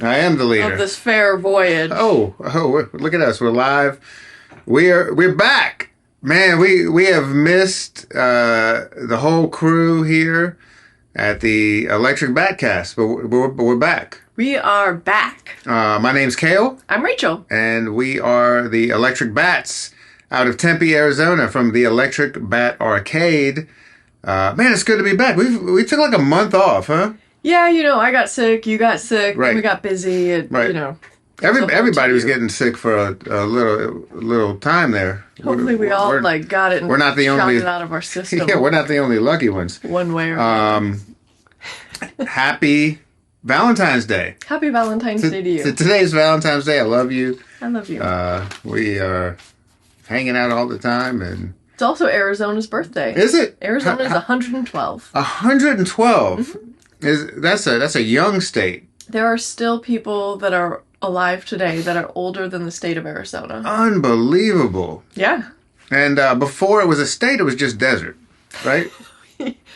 I am the leader of this fair voyage. Oh, look at us. We're live. We're back. Man, we have missed the whole crew here at the Electric Batcast, but we're back. We are back. My name's Cale. I'm Rachel. And we are the Electric Bats out of Tempe, Arizona, from the Electric Bat Arcade. Man, it's good to be back. We took like a month off, huh? Yeah, I got sick, you got sick, right. We got busy, right. Everybody was getting sick for a little time there. Hopefully we all got it and we're not the only, it out of our system. Yeah, we're not the only lucky ones. One way or another. Happy Valentine's Day. Happy Valentine's Day to you. Today's Valentine's Day. I love you. I love you. We are hanging out all the time. And it's also Arizona's birthday. Is it? Arizona is 112. 112? Mm-hmm. That's a young state. There are still people that are alive today that are older than the state of Arizona. Unbelievable. Yeah. And before it was a state, it was just desert, right?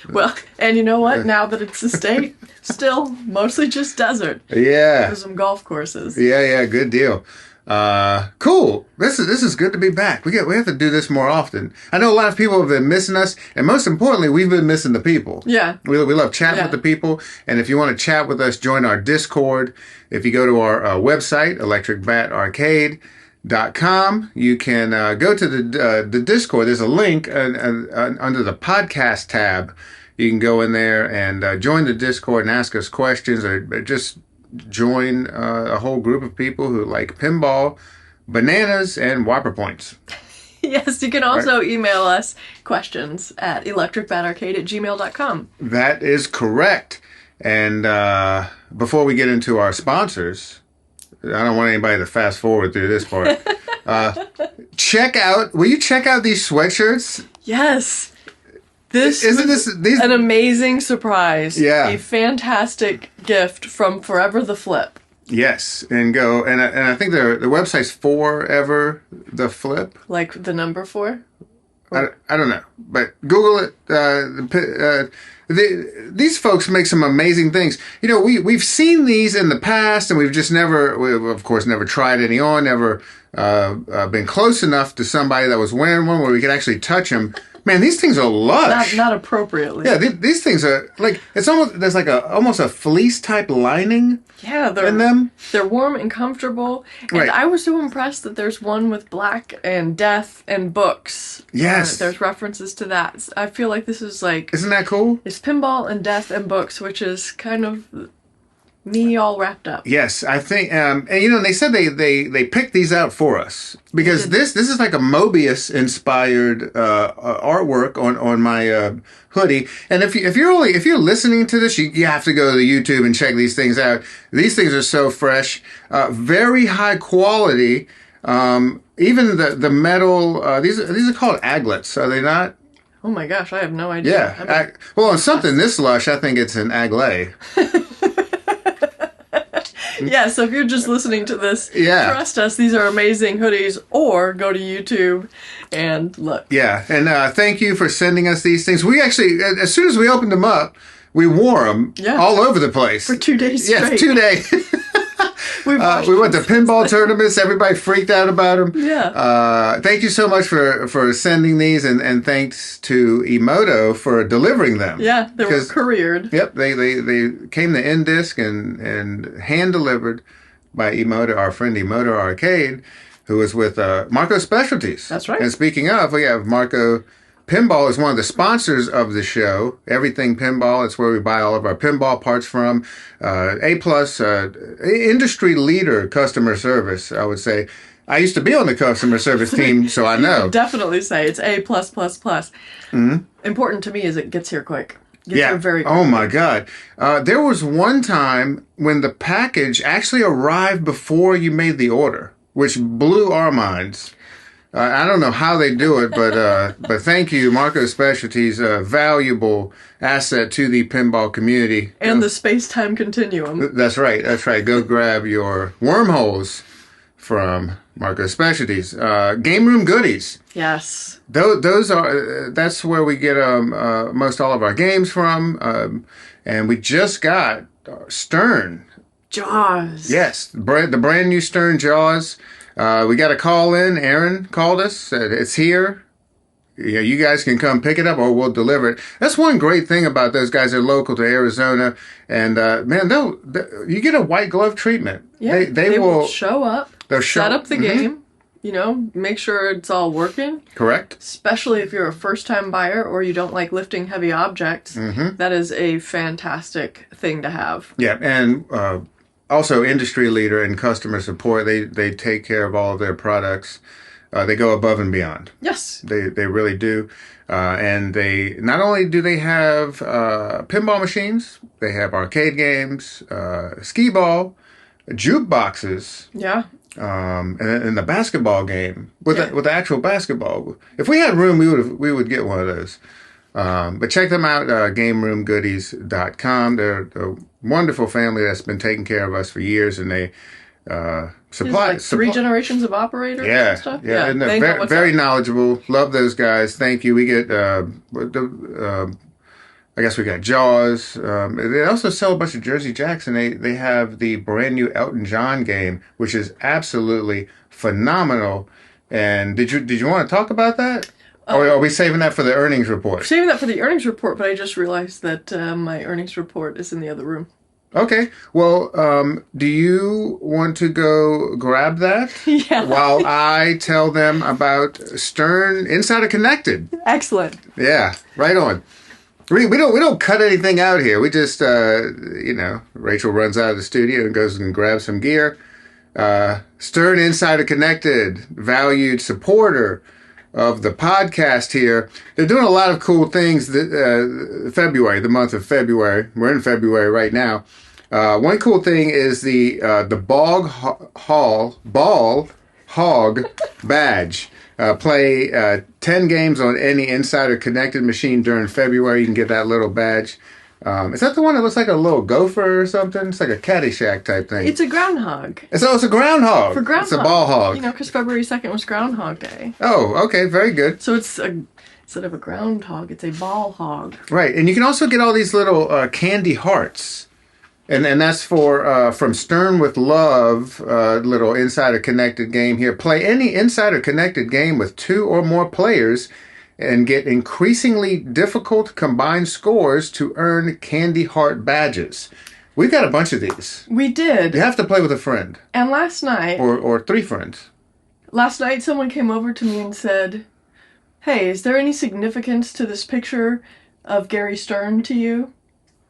Well, and you know what? Now that it's a state, still mostly just desert. Yeah. There's some golf courses. Yeah, good deal. Cool. This is good to be back. We have to do this more often. I know a lot of people have been missing us, and most importantly, we've been missing the people. Yeah. We love chatting with the people, and if you want to chat with us, join our Discord. If you go to our website, electricbatarcade.com, you can go to the Discord. There's a link under the podcast tab. You can go in there and join the Discord and ask us questions, or just join a whole group of people who like pinball, bananas, and whopper points. Yes, you can also email us questions at electricbatarcade@gmail.com. That is correct. And before we get into our sponsors, I don't want anybody to fast forward through this part. Will you check out these sweatshirts? Yes. This is an amazing surprise. Yeah. A fantastic gift from Forever the Flip. Yes, and I think the website's Forever the Flip. Like the number 4? I don't know, but Google it. These folks make some amazing things. We've seen these in the past, and we've of course never tried any on, never been close enough to somebody that was wearing one where we could actually touch them. Man, these things are lush. Not appropriately. Yeah, these things are like, there's like almost a fleece type lining. Yeah, in them. They're warm and comfortable. And right. I was so impressed that there's one with black and death and books. Yes. There's references to that. I feel like this is like... Isn't that cool? It's pinball and death and books, which is kind of me all wrapped up. Yes, I think, and they said they picked these out for us because this is like a Mobius inspired artwork on my hoodie. And if you're listening to this, you have to go to the YouTube and check these things out. These things are so fresh, very high quality. Even the metal. These are called aglets, are they not? Oh my gosh, I have no idea. Yeah. On something this lush, I think it's an aglet. Yeah, so if you're just listening to this, trust us, these are amazing hoodies, or go to YouTube and look. Yeah, and thank you for sending us these things. We actually, as soon as we opened them up, we wore them all over the place. For 2 days straight. Yes, 2 days. We went to pinball tournaments. Everybody freaked out about them. Yeah. Thank you so much for sending these, and thanks to Emoto for delivering them. Yeah, they were couriered. Yep, they came to N-Disc and hand delivered by Emoto, our friend Emoto Arcade, who is with Marco Specialties. That's right. And speaking of, we have Marco. Pinball is one of the sponsors of the show. Everything Pinball. It's where we buy all of our pinball parts from. A+, industry leader customer service, I would say. I used to be on the customer service team, so I know. Definitely say it's A+++. Mm-hmm. Important to me is it gets here quick. Gets here very quick. Oh my God. There was one time when the package actually arrived before you made the order, which blew our minds. I don't know how they do it, but thank you, Marco Specialties, a valuable asset to the pinball community. And the space-time continuum. That's right. Go grab your wormholes from Marco Specialties. Game room goodies. Yes. That's where we get most all of our games from. And we just got Stern Jaws. Yes, the brand new Stern Jaws. We got a call in. Aaron called us. Said it's here. Yeah, you guys can come pick it up, or we'll deliver it. That's one great thing about those guys. They're local to Arizona, and man, you get a white glove treatment. Yeah, they will show up. They'll set up the game. You know, make sure it's all working. Correct. Especially if you're a first-time buyer or you don't like lifting heavy objects. That is a fantastic thing to have. Yeah, and also industry leader in customer support. They take care of all of their products. They go above and beyond. Yes. They really do. And they not only do they have pinball machines, they have arcade games, skee ball, jukeboxes. Yeah. And the basketball game with the actual basketball. If we had room, we would get one of those. But check them out, GameRoomGoodies.com. They're a wonderful family that's been taking care of us for years, and they supply three generations of operators and stuff. Yeah, and they're very knowledgeable. Love those guys. Thank you. We get I guess we got Jaws. They also sell a bunch of Jersey Jacks, and they have the brand new Elton John game, which is absolutely phenomenal. And did you want to talk about that? Or are we saving that for the earnings report? Saving that for the earnings report, but I just realized that my earnings report is in the other room. Okay. Well, do you want to go grab that? Yeah. While I tell them about Stern Insider Connected. Excellent. Yeah, right on. We don't cut anything out here. We just Rachel runs out of the studio and goes and grabs some gear. Stern Insider Connected, valued supporter of the podcast here. They're doing a lot of cool things. February, the month of February. We're in February right now. One cool thing is the Ball Hog badge. Play 10 games on any Insider Connected machine during February. You can get that little badge. Is that the one that looks like a little gopher or something? It's like a Caddyshack type thing. It's a groundhog. It's a groundhog. For groundhog. It's a ball hog. You know, because February 2nd was Groundhog Day. Oh, okay. Very good. So instead of a groundhog, it's a ball hog. Right. And you can also get all these little candy hearts. And that's for from Stern with Love, little Insider Connected game here. Play any Insider Connected game with 2 or more players and get increasingly difficult combined scores to earn Candy Heart badges. We've got a bunch of these. We did. You have to play with a friend. And last night... Or 3 friends. Last night someone came over to me and said, "Hey, is there any significance to this picture of Gary Stern to you?"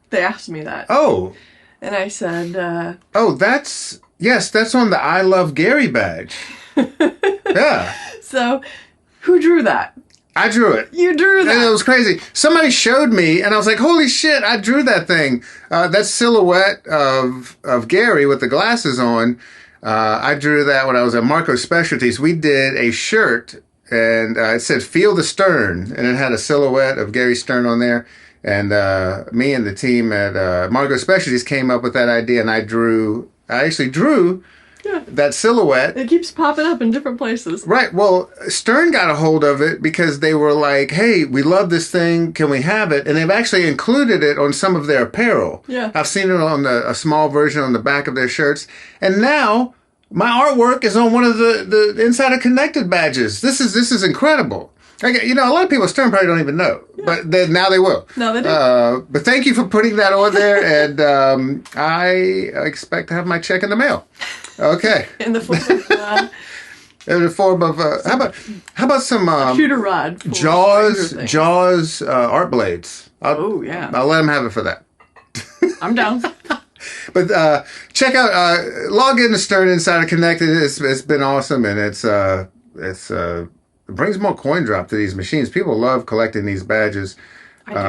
They asked me that. Oh. And I said, that's on the I Love Gary badge. Yeah. So, who drew that? I drew it. You drew that. And it was crazy. Somebody showed me, and I was like, holy shit, I drew that thing. That silhouette of Gary with the glasses on, I drew that when I was at Marco Specialties. We did a shirt, and it said, "Feel the Stern," and it had a silhouette of Gary Stern on there. And me and the team at Margo Specialties came up with that idea, and I actually drew that silhouette. It keeps popping up in different places. Right. Well, Stern got a hold of it because they were like, "Hey, we love this thing. Can we have it?" And they've actually included it on some of their apparel. Yeah. I've seen it on a small version on the back of their shirts. And now my artwork is on one of the Insider Connected badges. This is incredible. A lot of people at Stern probably don't even know, but now they will. No, they do. But thank you for putting that on there, and I expect to have my check in the mail. Okay. In the form of... how about some shooter rod. Jaws art blades? I'll let them have it for that. I'm down. But check out, log in to Stern Insider Connected. It's been awesome, and it brings more coin drop to these machines. People love collecting these badges. I do.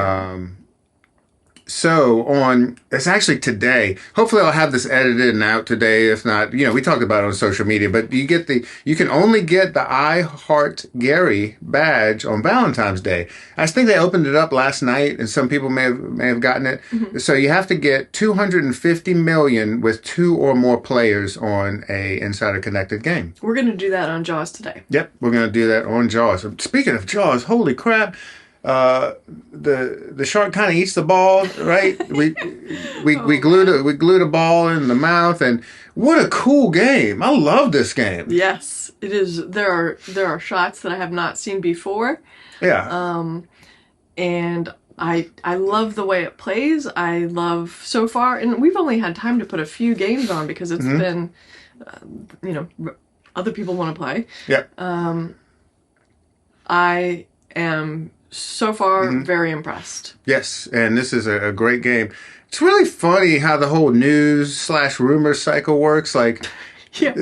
It's actually today. Hopefully I'll have this edited and out today. If not, we talked about it on social media, but you can only get the I Heart Gary badge on Valentine's Day. I think they opened it up last night, and some people may have gotten it. Mm-hmm. So you have to get 250 million with 2 or more players on a Insider Connected game. We're going to do that on Jaws today. Yep, we're going to do that on Jaws. Speaking of Jaws, holy crap. the shark kind of eats the ball, right? We glue the ball in the mouth, and what a cool game! I love this game. Yes, it is. There are shots that I have not seen before. Yeah. And I love the way it plays. I love so far, and we've only had time to put a few games on because it's been, other people want to play. Yeah. I am so far very impressed. Yes, and this is a great game. It's really funny how the whole news/rumor cycle works. Like, Yeah.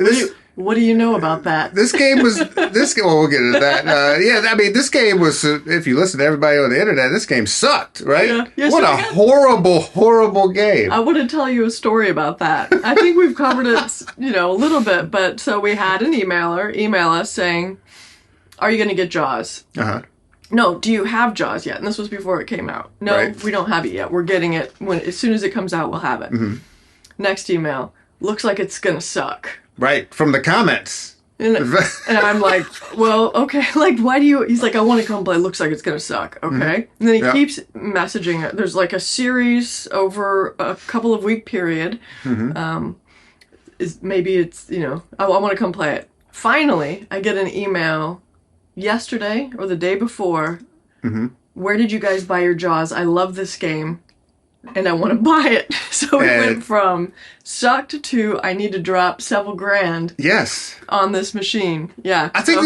What do you know about that? This game was Well, we'll get into that. Yeah, I mean, this game was. If you listen to everybody on the internet, this game sucked, right? Yeah. Yes, what a horrible game! I want to tell you a story about that. I think we've covered it, a little bit. But so we had an emailer email us saying, "Are you going to get Jaws?" No, do you have Jaws yet? And this was before it came out. No, right. We don't have it yet. We're getting it as soon as it comes out. We'll have it. Next email. Looks like it's gonna suck. Right, from the comments. And I'm like, well, okay. Like, why do you? He's like, I want to come play. Looks like it's gonna suck. Okay. And then he keeps messaging. There's like a series over a couple of week period. Maybe it's I want to come play it. Finally, I get an email yesterday or the day before. Where did you guys buy your Jaws? I love this game, and I want to buy it. So it went from sucked to I need to drop several grand. Yes. On this machine. Yeah. I think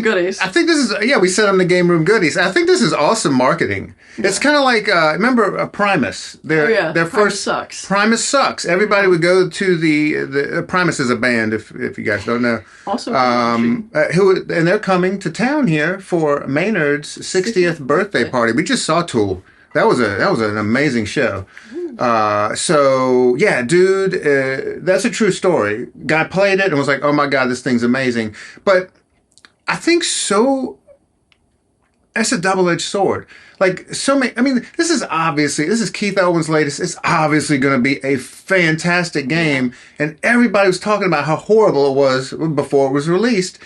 goodies. I think this is we set them the game room goodies. I think this is awesome marketing. Yeah. It's kind of like remember Primus. Their Primus first sucks. Primus sucks. Everybody would go to the Primus is a band if you guys don't know. Also and they're coming to town here for Maynard's 60th birthday party. We just saw Tool. That was an amazing show. So yeah, dude, that's a true story. Guy played it and was like, "Oh my God, this thing's amazing." But I think that's a double-edged sword. Like this is Keith Owen's latest. It's obviously going to be a fantastic game, and everybody was talking about how horrible it was before it was released.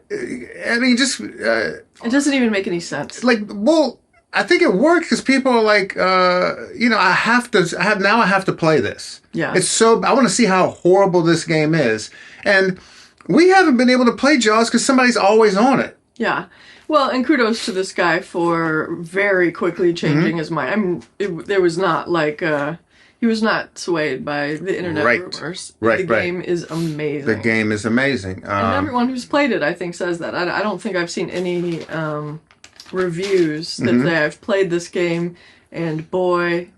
I mean, it doesn't even make any sense. Like, well, I think it worked because people are like, I have to play this. Yeah. I want to see how horrible this game is. And we haven't been able to play Jaws because somebody's always on it. Yeah. Well, and kudos to this guy for very quickly changing his mind. I mean, there was not like, he was not swayed by the internet rumors. The game is amazing. The game is amazing. And everyone who's played it, I think, says that. I don't think I've seen any, reviews that say I've played this game and boy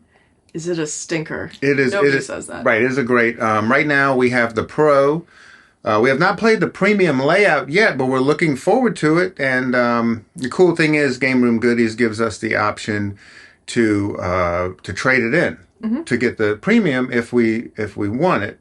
is it a stinker. Nobody says that. Right, it is a great right now we have the Pro. We have not played the premium layout yet, but we're looking forward to it. And the cool thing is Game Room Goodies gives us the option to trade it in to get the premium if we want it.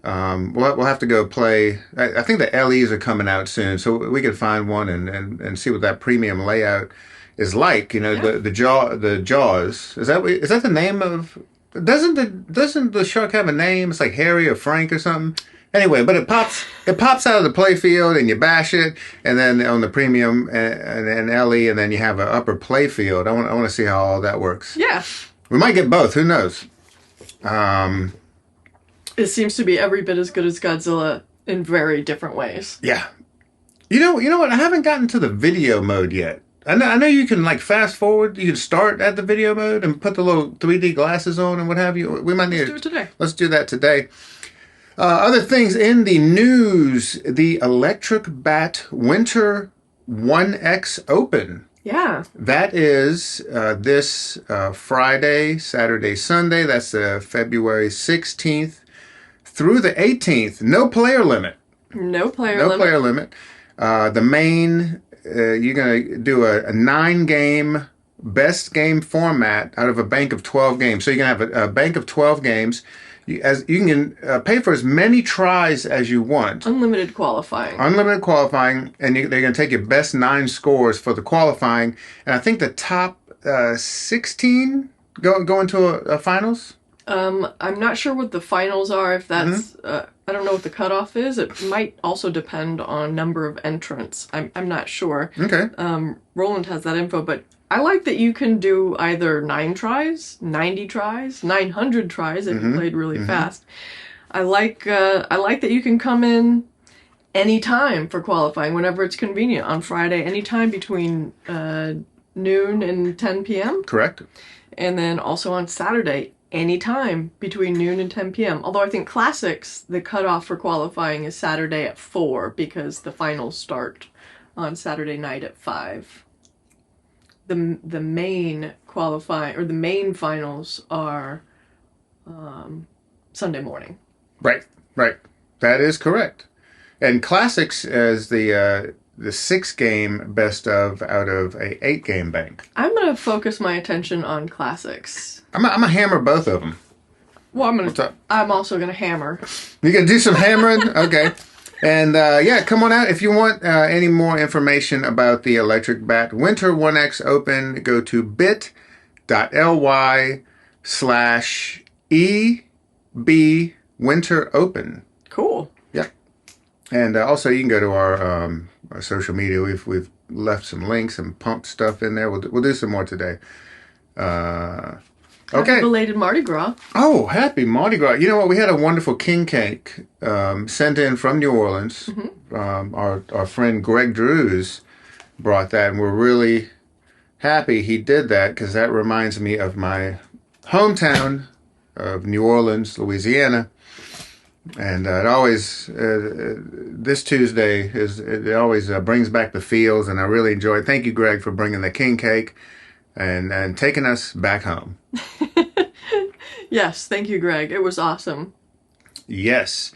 We'll have to go play. I think the LEs are coming out soon, so we could find one and see what that premium layout is like. The Jaws. Is that the name of? Doesn't the shark have a name? It's like Harry or Frank or something. Anyway, but it pops out of the play field and you bash it, and then on the premium and LE, and then you have an upper play field. I want to see how all that works. Yeah, we might get both. Who knows? It seems to be every bit as good as Godzilla in very different ways. Yeah. You know what? I haven't gotten to the video mode yet. I know you can like fast forward. You can start at the video mode and put the little 3D glasses on and what have you. We might need Let's do it today. Let's do that today. Other things in the news: the Electric Bat Winter 1X Open. Yeah. That is this Friday, Saturday, Sunday. That's February 16th. Through the 18th, no player limit. No player limit. The main, you're going to do a 9-game best game format out of a bank of 12 games. So you're going to have a bank of 12 games. You can pay for as many tries as you want. Unlimited qualifying. And they're going to take your best 9 scores for the qualifying. And I think the top 16 go into a finals. I'm not sure what the finals are. If that's, I don't know what the cutoff is. It might also depend on number of entrants. I'm not sure. Okay. Roland has that info, but I like that you can do either 9 tries, 90 tries, 900 tries if you played really fast. I like that you can come in anytime for qualifying, whenever it's convenient. On Friday, anytime between noon and 10 p.m. Correct. And then also on Saturday, anytime between noon and 10 p.m. Although I think Classics, the cutoff for qualifying is Saturday at 4 because the finals start on Saturday night at 5. The main qualifying, or the main finals are Sunday morning. Right. That is correct. And Classics is the 6-game best of out of a 8-game bank. I'm going to focus my attention on Classics. I'm gonna hammer both of them. Well, I'm also going to hammer. You gonna do some hammering? Okay. And come on out if you want any more information about the Electric Bat Winter 1X Open. Go to bit.ly/EB Winter Open. Cool. Yeah. And also you can go to our social media. We've left some links and pumped stuff in there. We'll do some more today. Okay. Happy belated Mardi Gras. Oh, happy Mardi Gras. You know what? We had a wonderful king cake sent in from New Orleans. Our friend Greg Drews brought that, and we're really happy he did that because that reminds me of my hometown of New Orleans, Louisiana. And it always, this Tuesday, it always brings back the feels, and I really enjoy it. Thank you, Greg, for bringing the king cake and taking us back home. Yes, thank you, Greg. It was awesome. Yes.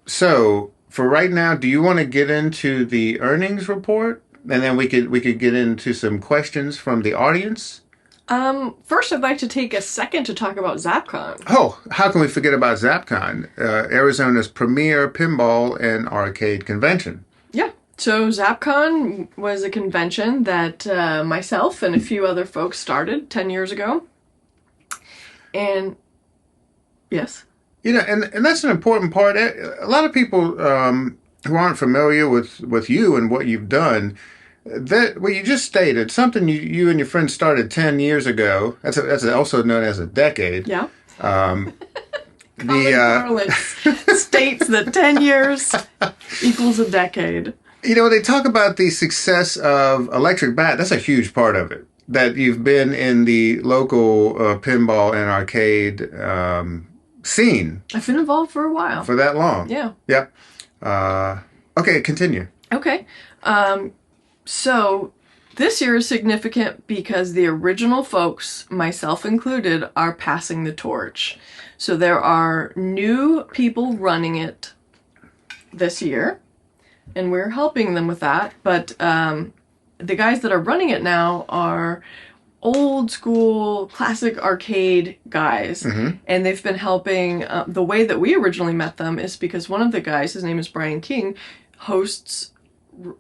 So for right now, do you want to get into the earnings report, and then we could get into some questions from the audience? First, I'd like to take a second to talk about Zapcon. Oh, how can we forget about Zapcon, Arizona's premier pinball and arcade convention? Yeah. So Zapcon was a convention that myself and a few other folks started 10 years ago. And yes. You know, and that's an important part. A lot of people who aren't familiar with you and what you've done, that what you just stated, something you and your friends started 10 years ago. That's also known as a decade. Yeah. Parlance states that 10 years equals a decade. You know, they talk about the success of Electric Bat. That's a huge part of it. That you've been in the local pinball and arcade scene. I've been involved for a while. For that long. Yeah. Yep. Okay, continue. Okay. So this year is significant because the original folks, myself included, are passing the torch. So there are new people running it this year, and we're helping them with that. But the guys that are running it now are old school classic arcade guys, and they've been helping. The way that we originally met them is because one of the guys, his name is Brian King, hosts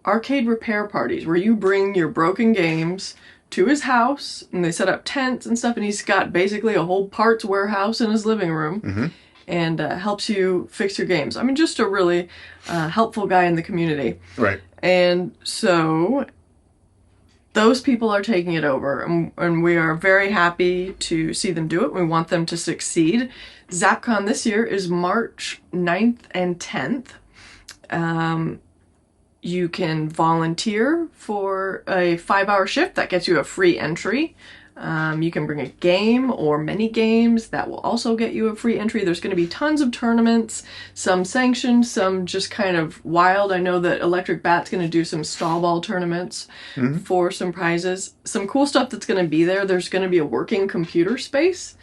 arcade repair parties where you bring your broken games to his house and they set up tents and stuff, and he's got basically a whole parts warehouse in his living room and helps you fix your games. I mean, just a really helpful guy in the community. Right. And so those people are taking it over, and we are very happy to see them do it. We want them to succeed. Zapcon this year is March 9th and 10th. You can volunteer for a 5-hour shift. That gets you a free entry. You can bring a game or many games. That will also get you a free entry. There's going to be tons of tournaments, some sanctioned, some just kind of wild. I know that Electric Bat's going to do some stall ball tournaments for some prizes. Some cool stuff that's going to be there. There's going to be a working computer space.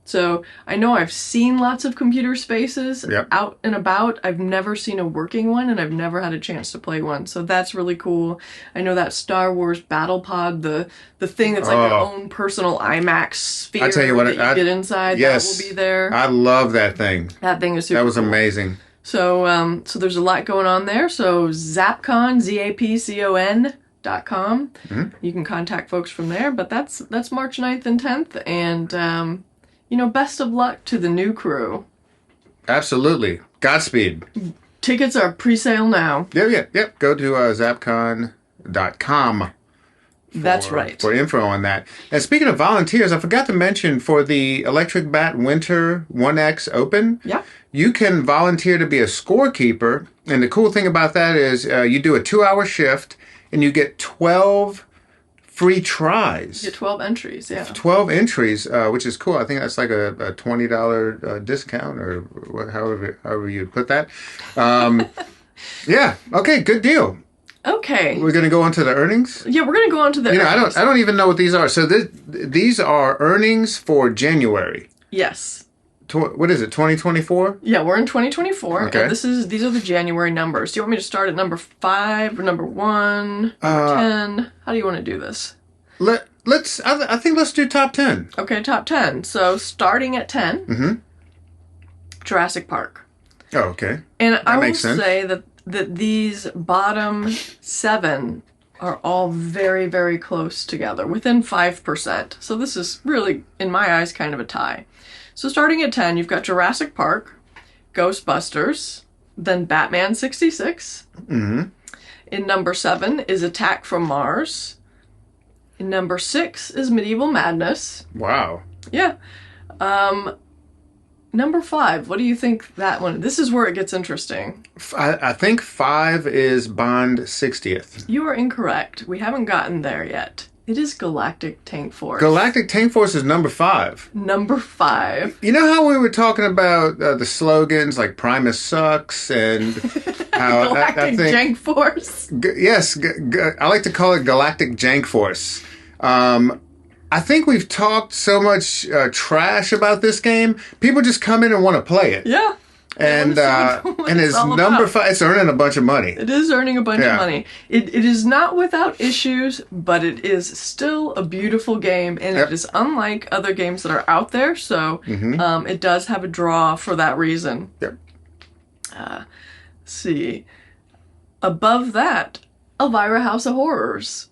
So I know I've seen lots of computer spaces out and about. I've never seen a working one, and I've never had a chance to play one. So that's really cool. I know that Star Wars Battle Pod, the thing that's like your own personal IMAX sphere I tell you what, that you get inside, that will be there. I love that thing. That thing is super That was cool. amazing. So so there's a lot going on there. So Zapcon, ZAPCON.com. You can contact folks from there. But that's March 9th and 10th. And best of luck to the new crew. Absolutely. Godspeed. Tickets are pre-sale now. Yep. Go to zapcon.com That's right. For info on that. And speaking of volunteers, I forgot to mention for the Electric Bat Winter 1X Open, Yeah. you can volunteer to be a scorekeeper. And the cool thing about that is you do a 2-hour shift and you get 12 free tries. You get 12 entries, yeah. 12 entries, which is cool. I think that's like a $20 discount or however you'd put that. Yeah. Okay, good deal. Okay. We're going to go on to the earnings? Yeah, we're going to go on to the earnings. I don't even know what these are. So these are earnings for January. Yes. What is it, 2024? Yeah, we're in 2024. Okay. And these are the January numbers. Do you want me to start at number 5 or number 1, number 10? How do you want to do this? I think let's do top 10. Okay, top 10. So starting at 10, Jurassic Park. Oh, okay. And I will sense. say that these bottom 7 are all very, very close together, within 5%. So this is really, in my eyes, kind of a tie. So starting at 10, you've got Jurassic Park, Ghostbusters, then Batman 66. Mm-hmm. In number 7 is Attack from Mars. In number 6 is Medieval Madness. Wow. Yeah. Number 5, what do you think that one? This is where it gets interesting. I think 5 is Bond 60th. You are incorrect. We haven't gotten there yet. It is Galactic Tank Force. Galactic Tank Force is number 5. Number 5. You know how we were talking about the slogans like Primus sucks and how Galactic Jank Force. Yes, I like to call it Galactic Jank Force. I think we've talked so much trash about this game. People just come in and want to play it. Yeah. And it's number 5. It's earning a bunch of money. It is earning a bunch of money. It is not without issues, but it is still a beautiful game, and it is unlike other games that are out there. So it does have a draw for that reason. Yep. Let's see. Above that, Elvira House of Horrors.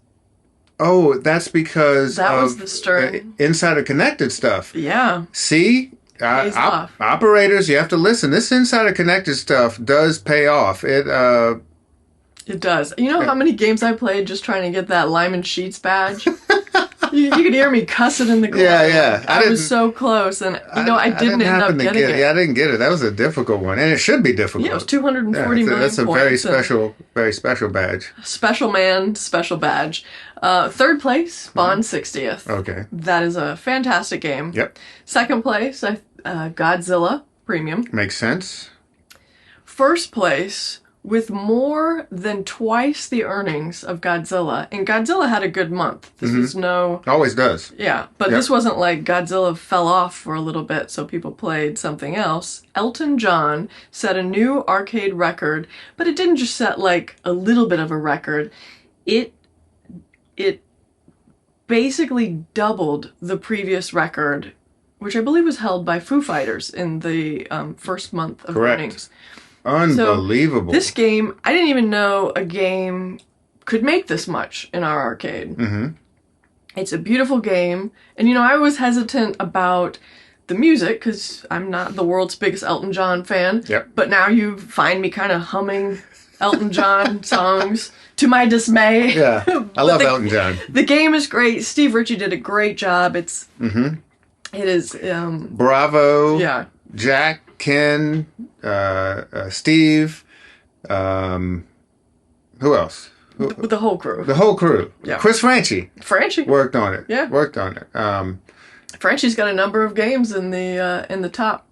Oh, that's because that was the Stern Insider Connected stuff. Yeah. See? Operators, you have to listen. This Insider Connected stuff does pay off. It does. You know how many games I played just trying to get that Lyman Sheets badge? you could hear me cussing in the corner. Yeah. I was so close, and I didn't end up getting it. Yeah, I didn't get it. That was a difficult one, and it should be difficult. Yeah, it was 240 million That's a points. very special badge. Special man, special badge. Third place, Bond 60th. Okay. That is a fantastic game. Yep. Second place, Godzilla Premium. Makes sense. First place, with more than twice the earnings of Godzilla. And Godzilla had a good month. This was Always does. Yeah, but this wasn't like Godzilla fell off for a little bit, so people played something else. Elton John set a new arcade record, but it didn't just set like a little bit of a record. It basically doubled the previous record, which I believe was held by Foo Fighters in the first month of earnings. Unbelievable. So this game, I didn't even know a game could make this much in our arcade. Mm-hmm. It's a beautiful game. And, I was hesitant about the music because I'm not the world's biggest Elton John fan. Yep. But now you find me kind of humming Elton John songs to my dismay. Yeah, I love Elton John. The game is great. Steve Ritchie did a great job. It is... Bravo. Yeah. Jack, Ken, Steve, who else? The whole crew. The whole crew. Yeah. Chris Franchi worked on it. Yeah. Worked on it. Franchi's got a number of games in the top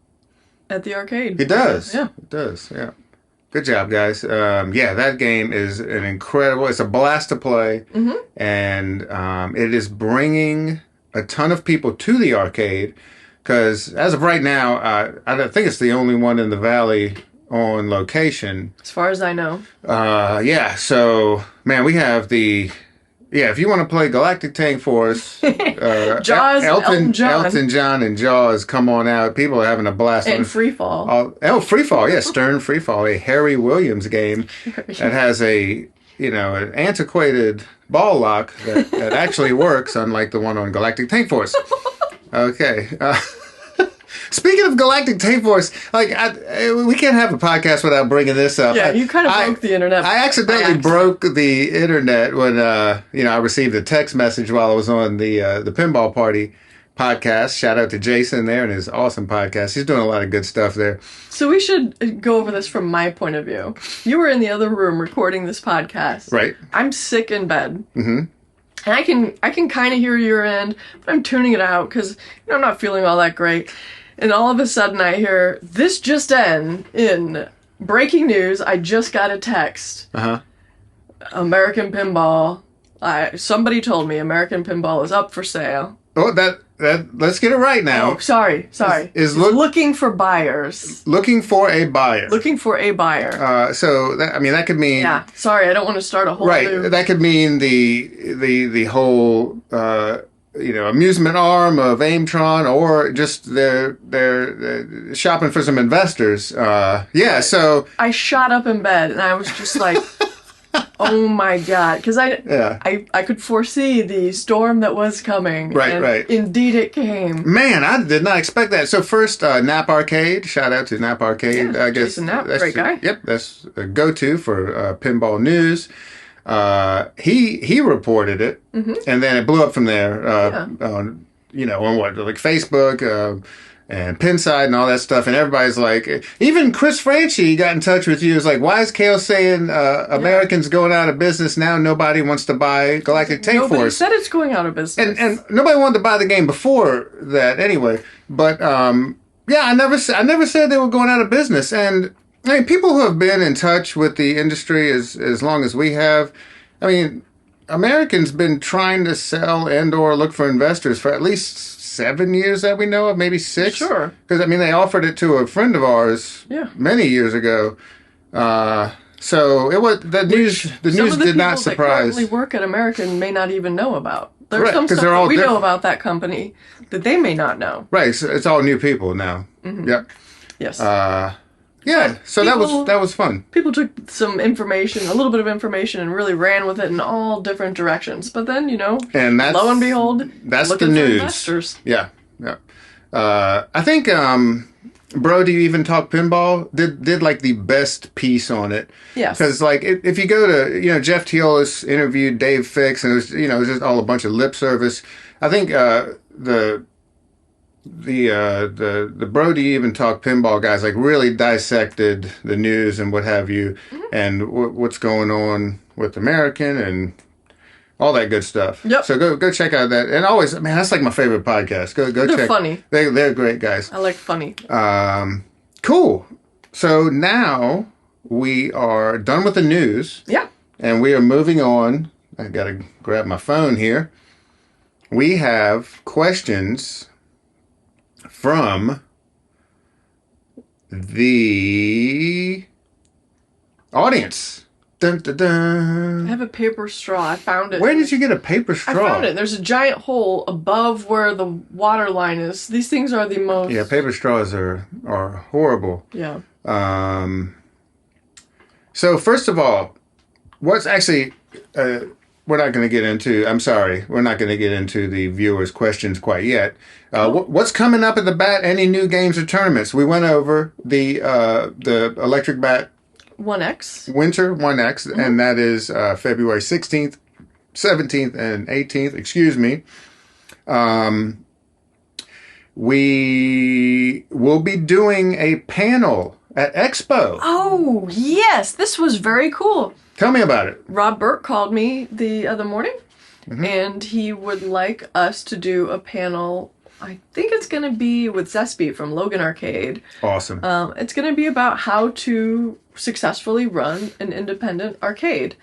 at the arcade. It does. Yeah. It does. Yeah. Good job, guys. That game is an incredible. It's a blast to play, and it is bringing a ton of people to the arcade. Because as of right now, I think it's the only one in the valley on location. As far as I know. So, man, we have if you want to play Galactic Tank Force, Jaws, Elton John and Jaws, come on out. People are having a blast. And Freefall. Freefall, yeah, Stern Freefall, a Harry Williams game that has an antiquated ball lock that actually works, unlike the one on Galactic Tank Force. Okay. Speaking of Galactic Tape Force, like we can't have a podcast without bringing this up. Yeah, you kind of broke the internet. I accidentally broke the internet when I received a text message while I was on the Pinball Party podcast. Shout out to Jason there and his awesome podcast. He's doing a lot of good stuff there. So we should go over this from my point of view. You were in the other room recording this podcast. Right. I'm sick in bed. Mm-hmm. And I can kind of hear your end, but I'm tuning it out because I'm not feeling all that great. And all of a sudden I hear, this just in breaking news, I just got a text. Uh-huh. American Pinball. Somebody told me American Pinball is up for sale. Oh, that let's get it right now. Oh, sorry. Is looking for buyers. Looking for a buyer. Looking for a buyer. So that could mean. Yeah. Sorry, I don't want to start a whole. Right. New... That could mean the whole amusement arm of Aimtron, or just they're shopping for some investors. Yeah. So I shot up in bed and I was just like. Oh my God! Because I could foresee the storm that was coming. Right. Indeed, it came. Man, I did not expect that. So first, Nap Arcade. Shout out to Nap Arcade. Yeah, I guess Jason Knapp, great guy. Yep, that's a go-to for pinball news. He reported it, and then it blew up from there. On what, like Facebook. And Pinside and all that stuff, and everybody's like, even Chris Franchi got in touch with you. It's like, why is Cale saying Americans going out of business now? Nobody wants to buy Galactic Tape Force. Nobody said it's going out of business, and nobody wanted to buy the game before that anyway. But I never said they were going out of business. And I mean, people who have been in touch with the industry as long as we have, I mean, Americans been trying to sell and/or look for investors for at least 7 years that we know of, maybe 6. Sure. Because, I mean, they offered it to a friend of ours many years ago. So it was the news did not surprise. Some of the people that currently work at American may not even know about. There's some stuff that we know about that company that they may not know. Right. So it's all new people now. Mm-hmm. Yep. Yes. Yeah. So that was fun. People took some information, a little bit of information, and really ran with it in all different directions. But then, and lo and behold, that's looking the news. for investors. Yeah. I think Bro, Do You Even Talk Pinball did like the best piece on it. Yes. Because like if you go to Jeff Teolis interviewed Dave Fix, and it was just all a bunch of lip service. I think the Bro, Do You Even Talk Pinball guys like really dissected the news and what have you, and what's going on with American and all that good stuff. Yep. So go check out that. And always, man, that's like my favorite podcast. Go They're check. Funny. They're great guys. I like funny. Cool. So now we are done with the news. Yeah. And we are moving on. I got to grab my phone here. We have questions from the audience. Dun, dun, dun. I have a paper straw. I found it. Where did you get a paper straw? I found it. There's a giant hole above where the water line is. These things are the most... Yeah, paper straws are horrible. Yeah. So first of all, what's actually... we're not going to get into... I'm sorry. We're not going to get into the viewers' questions quite yet. What's coming up at the bat? Any new games or tournaments? We went over the Electric Bat 1X. Winter 1X, and that is February 16th, 17th, and 18th. Excuse me. We will be doing a panel at Expo. Oh, yes. This was very cool. Tell me about it. Rob Burke called me the other morning, and he would like us to do a panel. I think it's going to be with Zespy from Logan Arcade. Awesome. It's going to be about how to successfully run an independent arcade.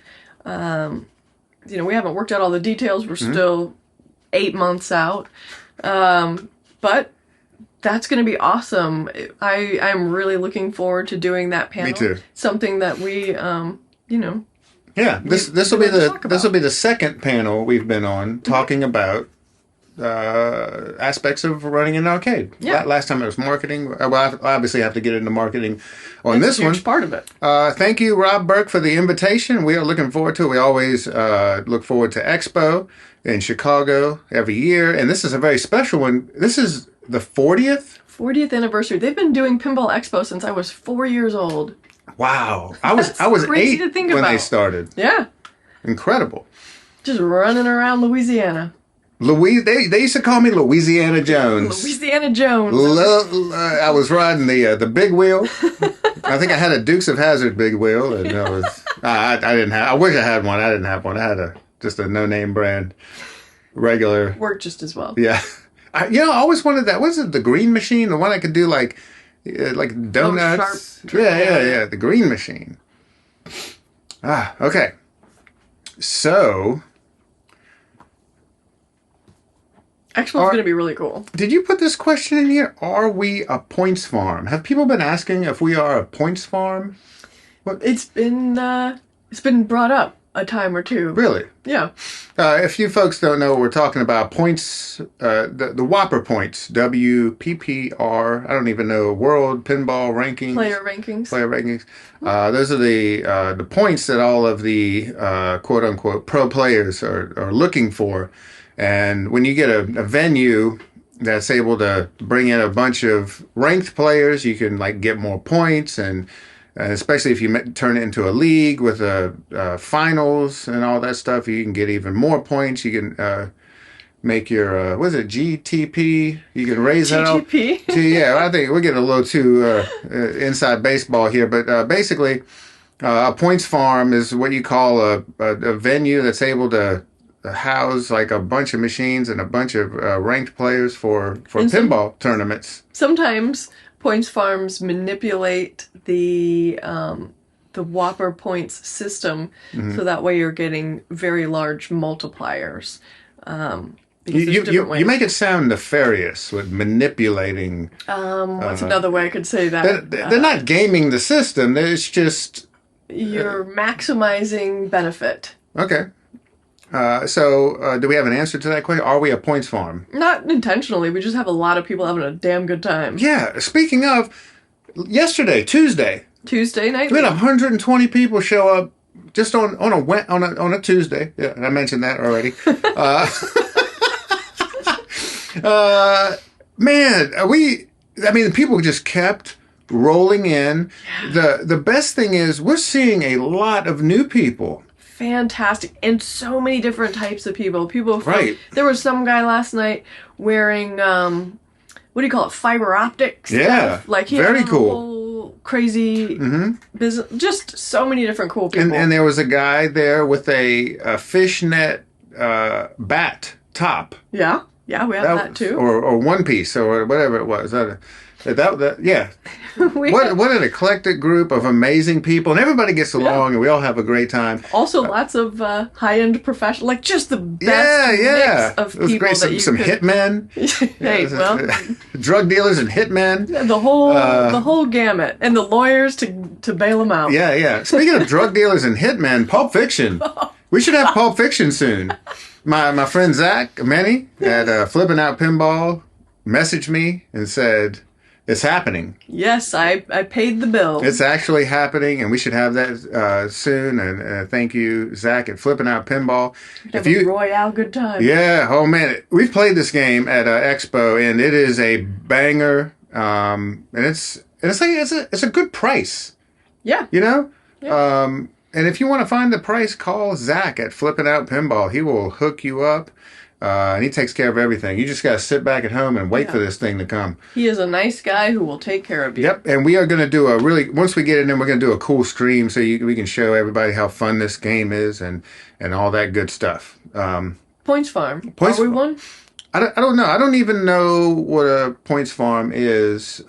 We haven't worked out all the details. We're still 8 months out. But that's going to be awesome. I'm really looking forward to doing that panel. Me too. Something that we, Yeah, this will be the second panel we've been on talking about aspects of running an arcade. Yeah. Last time it was marketing. Well, I obviously have to get into marketing on this one. It's a huge part of it. Thank you, Rob Burke, for the invitation. We are looking forward to it. We always look forward to Expo in Chicago every year, and this is a very special one. This is the 40th 40th anniversary. They've been doing Pinball Expo since I was 4 years old. Wow. I was crazy 8 to think when about. they started. Yeah. Incredible. Just running around Louisiana. They used to call me Louisiana Jones. Louisiana Jones. I was riding the big wheel. I think I had a Dukes of Hazzard big wheel, and I didn't have. I wish I had one. I didn't have one. I had just a no-name brand, regular. Worked just as well. Yeah, I always wanted that. Was it the green machine? The one I could do like donuts. Sharp. Yeah. The green machine. Okay. So. Expo's going to be really cool. Did you put this question in here? Are we a points farm? Have people been asking if we are a points farm? What? It's been brought up a time or two. Really? Yeah. If you folks don't know what we're talking about, points, the Whopper points, WPPR, I don't even know, World Pinball Rankings. Player rankings. Those are the points that all of the quote-unquote pro players are looking for. And when you get a venue that's able to bring in a bunch of ranked players, you can like get more points, and especially if you turn it into a league with finals and all that stuff, you can get even more points. You can make your what is it, GTP? You can raise that up. GTP. Yeah, I think we're getting a little too inside baseball here, but basically, a points farm is what you call a venue that's able to house like a bunch of machines and a bunch of ranked players for pinball tournaments. Sometimes points farms manipulate the Whopper points system, so that way you're getting very large multipliers. You make it sound nefarious with manipulating. What's another way I could say that? They're not gaming the system. It's just you're maximizing benefit. Okay. So do we have an answer to that question? Are we a points farm? Not intentionally. We just have a lot of people having a damn good time. Yeah. Speaking of, Tuesday night, we had 120 people show up just on a Tuesday. Yeah, I mentioned that already. People just kept rolling in. Yeah. The best thing is we're seeing a lot of new people. Fantastic, and so many different types of people. Right. There was some guy last night wearing what do you call it? Fiber optics. Yeah, stuff. Like he very had a cool. Whole crazy business. Just so many different cool people. And there was a guy there with a fishnet bat top. Yeah, we have that too. Or one piece or whatever it was. Yeah. What an eclectic group of amazing people, and everybody gets along, and we all have a great time. Also, lots of high-end professional, like just the best mix of people. Great. Some hitmen. Hey, well, drug dealers and hitmen. The whole gamut, and the lawyers to bail them out. Yeah. Speaking of drug dealers and hitmen, Pulp Fiction. We should have Pulp Fiction soon. My friend Zach Manny at Flipping Out Pinball messaged me and said, it's happening. Yes, I paid the bill. It's actually happening, and we should have that soon. And thank you, Zach, at Flipping Out Pinball. Have a royale good time. Yeah. Oh man, we've played this game at Expo, and it is a banger. And it's a good price. Yeah. You know. Yeah. And if you want to find the price, call Zach at Flipping Out Pinball. He will hook you up. And he takes care of everything. You just got to sit back at home and wait for this thing to come. He is a nice guy who will take care of you. Yep. And we are going to do once we get it in, we're going to do a cool stream so we can show everybody how fun this game is and all that good stuff. Points Farm. Are we one? I don't know. I don't even know what a points farm is.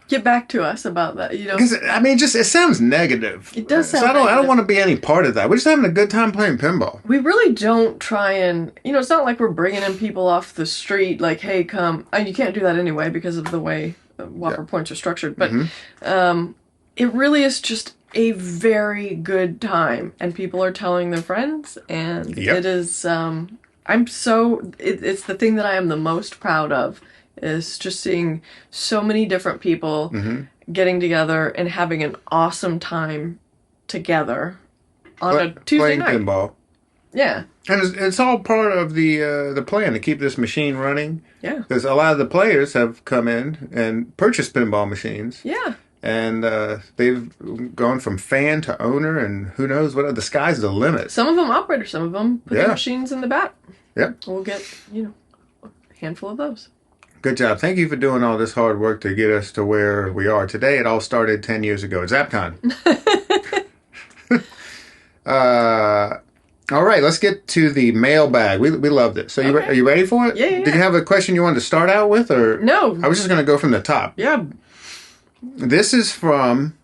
Get back to us about that. Because it sounds negative. It does sound. So I don't want to be any part of that. We're just having a good time playing pinball. We really don't try and it's not like we're bringing in people off the street. Like, hey, come. You can't do that anyway because of the way Whopper points are structured. But it really is just a very good time, and people are telling their friends, and it is. It's the thing that I am the most proud of is just seeing so many different people getting together and having an awesome time together on a Tuesday night. Playing pinball. Yeah. And it's all part of the plan to keep this machine running. Yeah. Because a lot of the players have come in and purchased pinball machines. Yeah. And they've gone from fan to owner, and who knows what. The sky's the limit. Some of them operators, some of them put their machines in the back. Yep. We'll get, a handful of those. Good job. Thank you for doing all this hard work to get us to where we are today. It all started 10 years ago at Zapcon. All right, let's get to the mailbag. We love this. So are you ready for it? Yeah. Did you have a question you wanted to start out with? Or no. I was just going to go from the top. Yeah. This is from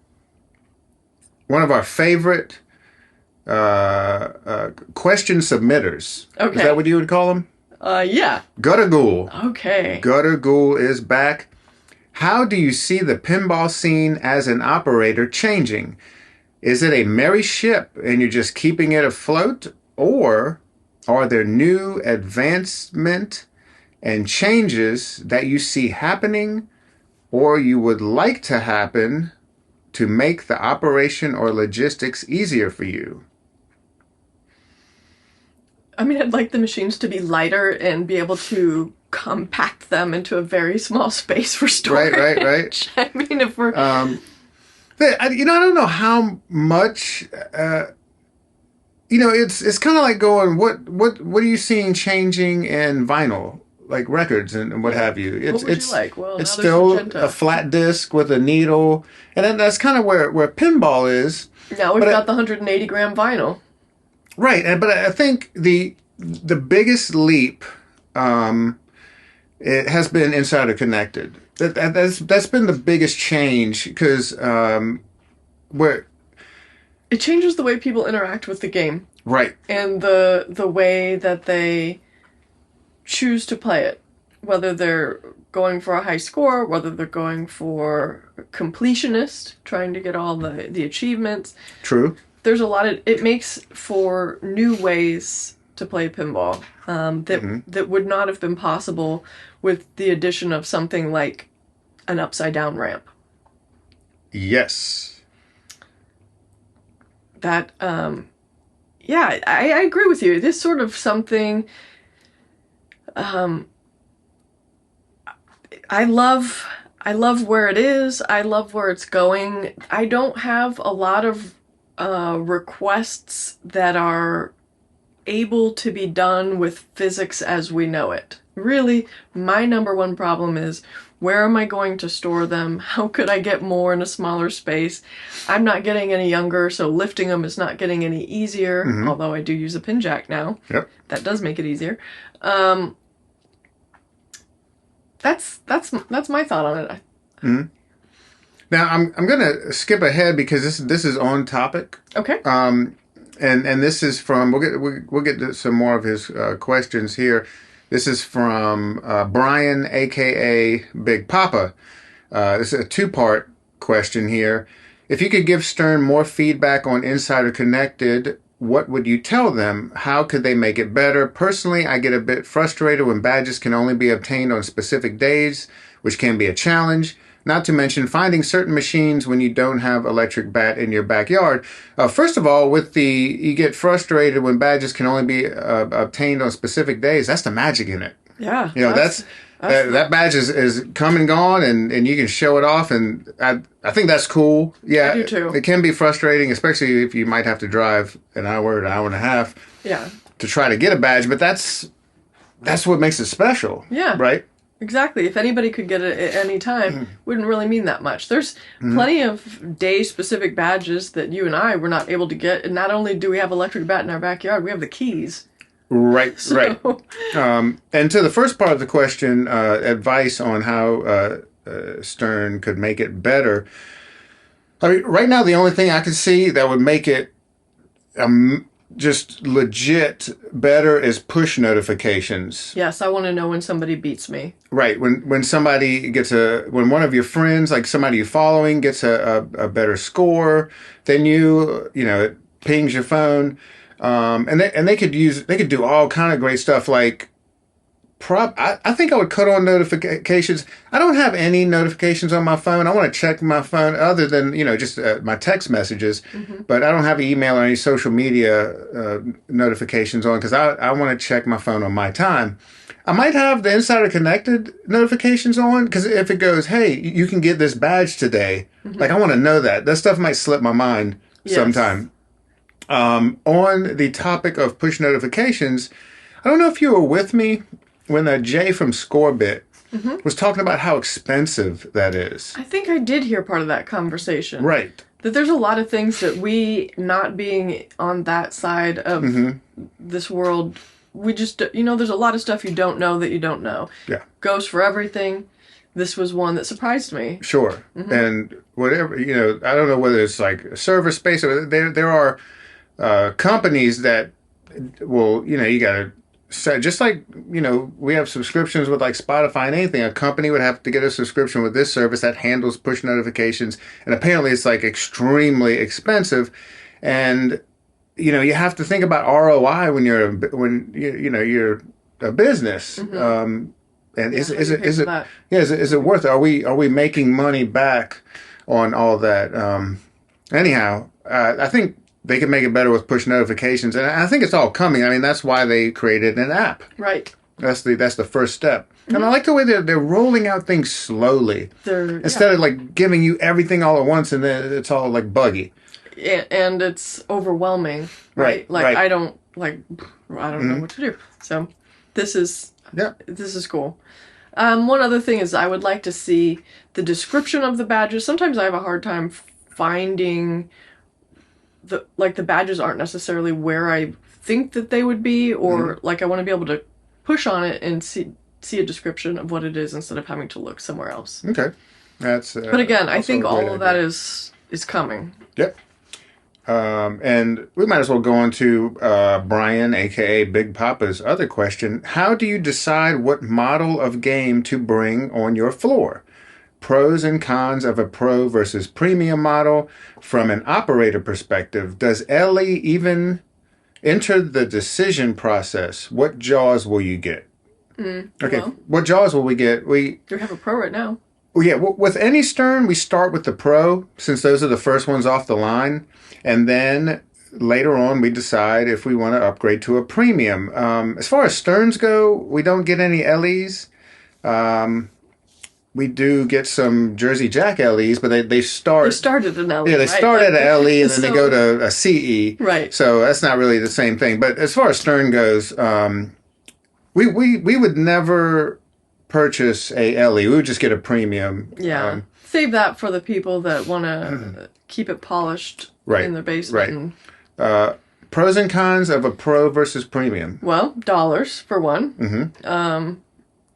one of our favorite question submitters. Okay. Is that what you would call them? Yeah. Gutter Ghoul. Okay. Gutter Ghoul is back. How do you see the pinball scene as an operator changing? Is it a merry ship and you're just keeping it afloat? Or are there new advancement and changes that you see happening or you would like to happen to make the operation or logistics easier for you? I mean, I'd like the machines to be lighter and be able to compact them into a very small space for storage. Right. I mean, if we're... I don't know how much... it's kind of like going, what are you seeing changing in vinyl? Like records and what have you. What would you like? Well, it's still a flat disc with a needle. And then that's kind of where pinball is. Now we've got the 180 gram vinyl. Right, but I think the biggest leap it has been insider connected. That's been the biggest change because where it changes the way people interact with the game, right, and the way that they choose to play it, whether they're going for a high score, whether they're going for completionist, trying to get all the achievements. True. There's a lot of... It makes for new ways to play pinball that would not have been possible with the addition of something like an upside-down ramp. Yes. That, I agree with you. It is sort of something... I love where it is. I love where it's going. I don't have a lot of requests that are able to be done with physics as we know it. Really, my number one problem is, where am I going to store them? How could I get more in a smaller space? I'm not getting any younger, so lifting them is not getting any easier, although I do use a pin jack now. Yep. That does make it easier. That's my thought on it. Mm-hmm. Now I'm going to skip ahead because this is on topic. Okay. And this is from we'll get to some more of his questions here. This is from Brian, aka Big Papa. This is a two-part question here. If you could give Stern more feedback on Insider Connected, what would you tell them? How could they make it better? Personally, I get a bit frustrated when badges can only be obtained on specific days, which can be a challenge. Not to mention finding certain machines when you don't have electric bat in your backyard. First of all, you get frustrated when badges can only be obtained on specific days. That's the magic in it. Yeah. That badge is come and gone, and you can show it off, and I think that's cool. Yeah, I do too. It can be frustrating, especially if you might have to drive an hour and a half. Yeah. To try to get a badge, but that's what makes it special. Yeah. Right. Exactly. If anybody could get it at any time, wouldn't really mean that much. There's plenty of day-specific badges that you and I were not able to get. And not only do we have electric bat in our backyard, we have the keys. Right, right. And to the first part of the question, advice on how Stern could make it better. I mean, right now, the only thing I can see that would make it just legit better is push notifications. Yes, I want to know when somebody beats me. Right, when somebody when one of your friends, like somebody you're following, gets a better score than you, it pings your phone, and they could do all kind of great stuff like I think I would cut on notifications. I don't have any notifications on my phone. I want to check my phone other than, just my text messages. But I don't have email or any social media notifications on because I want to check my phone on my time. I might have the Insider Connected notifications on because if it goes, hey, you can get this badge today, like I want to know that. That stuff might slip my mind sometime. On the topic of push notifications, I don't know if you were with me when Jay from Scorebit was talking about how expensive that is. I think I did hear part of that conversation. Right. That there's a lot of things that we, not being on that side of this world, we just, there's a lot of stuff you don't know that you don't know. Yeah. Goes for everything. This was one that surprised me. Sure. And whatever, I don't know whether it's like a server space or there are companies that will, you got to set, just like, we have subscriptions with like Spotify and anything. A company would have to get a subscription with this service that handles push notifications. And apparently it's like extremely expensive. And, you have to think about ROI when you're a business. And is it worth it? Are we making money back on all that? Anyhow, I think they can make it better with push notifications, and I think it's all coming. I mean, that's why they created an app. Right. That's the first step. And I like the way they're rolling out things slowly instead of like giving you everything all at once, and then it's all like buggy. And it's overwhelming. Right. Like I don't know what to do. So this is cool. One other thing is I would like to see the description of the badges. Sometimes I have a hard time finding the badges aren't necessarily where I think that they would be, or like I want to be able to push on it and see a description of what it is instead of having to look somewhere else. Okay. That's but again, I think all of that is coming. Yep. And we might as well go on to Brian, aka Big Papa's other question. How do you decide what model of game to bring on your floor? Pros and cons of a pro versus premium model from an operator perspective. Does Ellie even enter the decision process? What jaws will you get? Okay, well, what jaws will we get? We have a pro right now. Well, yeah, with any Stern, we start with the pro since those are the first ones off the line. And then later on, we decide if we want to upgrade to a premium. As far as Sterns go, we don't get any LEs. We do get some Jersey Jack LEs, but they started an LE. Yeah, they start at an LE and then they go to a CE. Right. So that's not really the same thing. But as far as Stern goes, we would never purchase a LE. We would just get a premium. Yeah. Save that for the people that want to keep it polished in their basement. Right. Pros and cons of a pro versus premium. Well, dollars for one.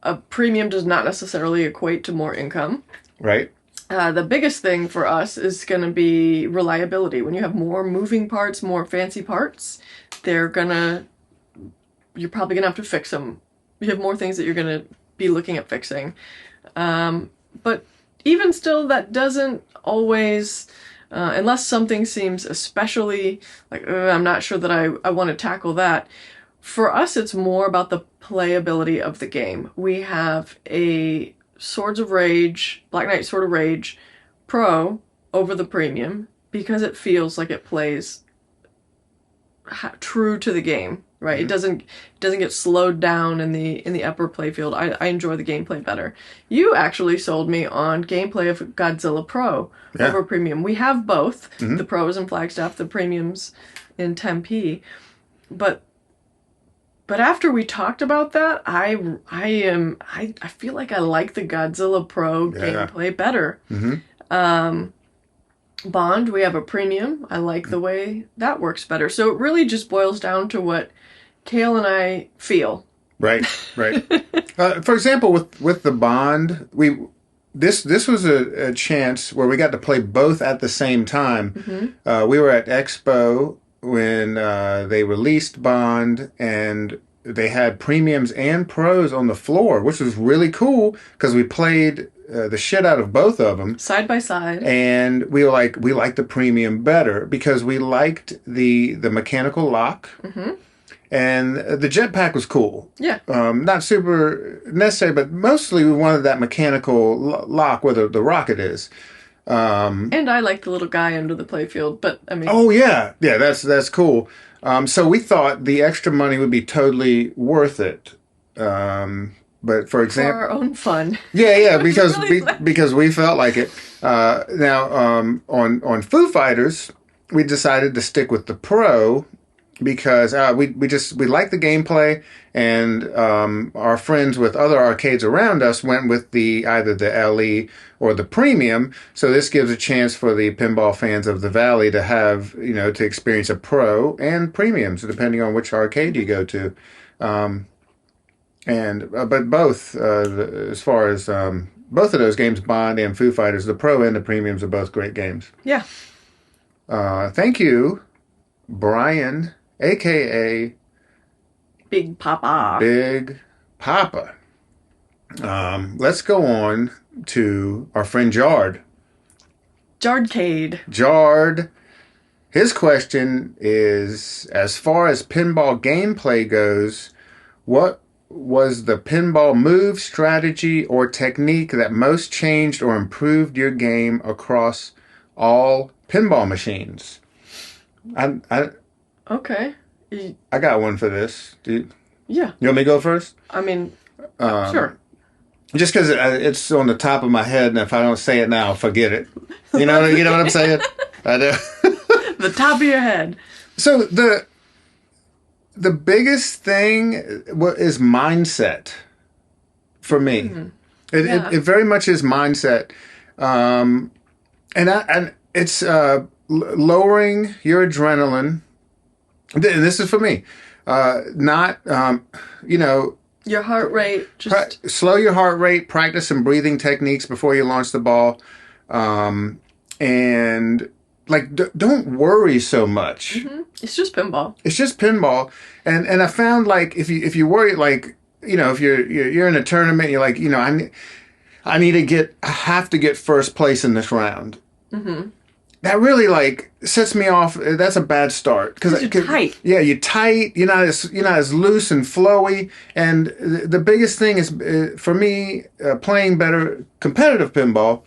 A premium does not necessarily equate to more income. Probably the biggest thing for us is going to be reliability. When you have more moving parts, more fancy parts, you're probably going to have to fix them. You have more things that you're going to be looking at fixing. But even still, that doesn't always, unless something seems especially like, I'm not sure that I want to tackle that. For us, it's more about the playability of the game. We have a Swords of Rage, Black Knight Sword of Rage Pro over the Premium because it feels like it plays true to the game, right? It doesn't get slowed down in the upper playfield. I enjoy the gameplay better. You actually sold me on gameplay of Godzilla Pro over Premium. We have both, the Pros in Flagstaff, the Premiums in Tempe, but after we talked about that, I feel like I like the Godzilla Pro gameplay better. Bond, we have a premium. I like the way that works better. So it really just boils down to what Cale and I feel. Right. For example, with the Bond, this was a chance where we got to play both at the same time. We were at Expo when they released Bond, and they had premiums and pros on the floor, which was really cool because we played the shit out of both of them side by side, and we liked the premium better because we liked the mechanical lock, And the jetpack was cool. Yeah. Not super necessary, but mostly we wanted that mechanical lock where the rocket is. And I like the little guy under the playfield, but I mean... Oh, yeah. Yeah, that's cool. So we thought the extra money would be totally worth it. But for example... For our own fun. Yeah, because because we felt like it. Now, on Foo Fighters, we decided to stick with the Pro because we like the gameplay, and our friends with other arcades around us went with either the LE or the Premium. So this gives a chance for the pinball fans of the Valley to have, to experience a Pro and Premium, so depending on which arcade you go to. But both, as far as both of those games, Bond and Foo Fighters, the Pro and the Premiums are both great games. Yeah. Thank you, Brian, a.k.a. Big Papa. Big Papa. Let's go on to our friend Jard. Jardcade. Jard. His question is, as far as pinball gameplay goes, what was the pinball move, strategy, or technique that most changed or improved your game across all pinball machines? Okay. I got one for this. Yeah. You want me to go first? I mean, sure. Just because it's on the top of my head, and if I don't say it now, forget it. You know what I'm saying? I do. The top of your head. So the biggest thing is mindset for me. Mm-hmm. It very much is mindset, and it's lowering your adrenaline. And this is for me, not your heart rate. Just slow your heart rate. Practice some breathing techniques before you launch the ball, and. Don't worry so much. Mm-hmm. It's just pinball. It's just pinball, and I found if you worry if you're in a tournament, you're like I have to get first place in this round. Mm-hmm. That really sets me off. That's a bad start because you're tight. Yeah, you're tight. You're not as loose and flowy. And the biggest thing is for me playing better competitive pinball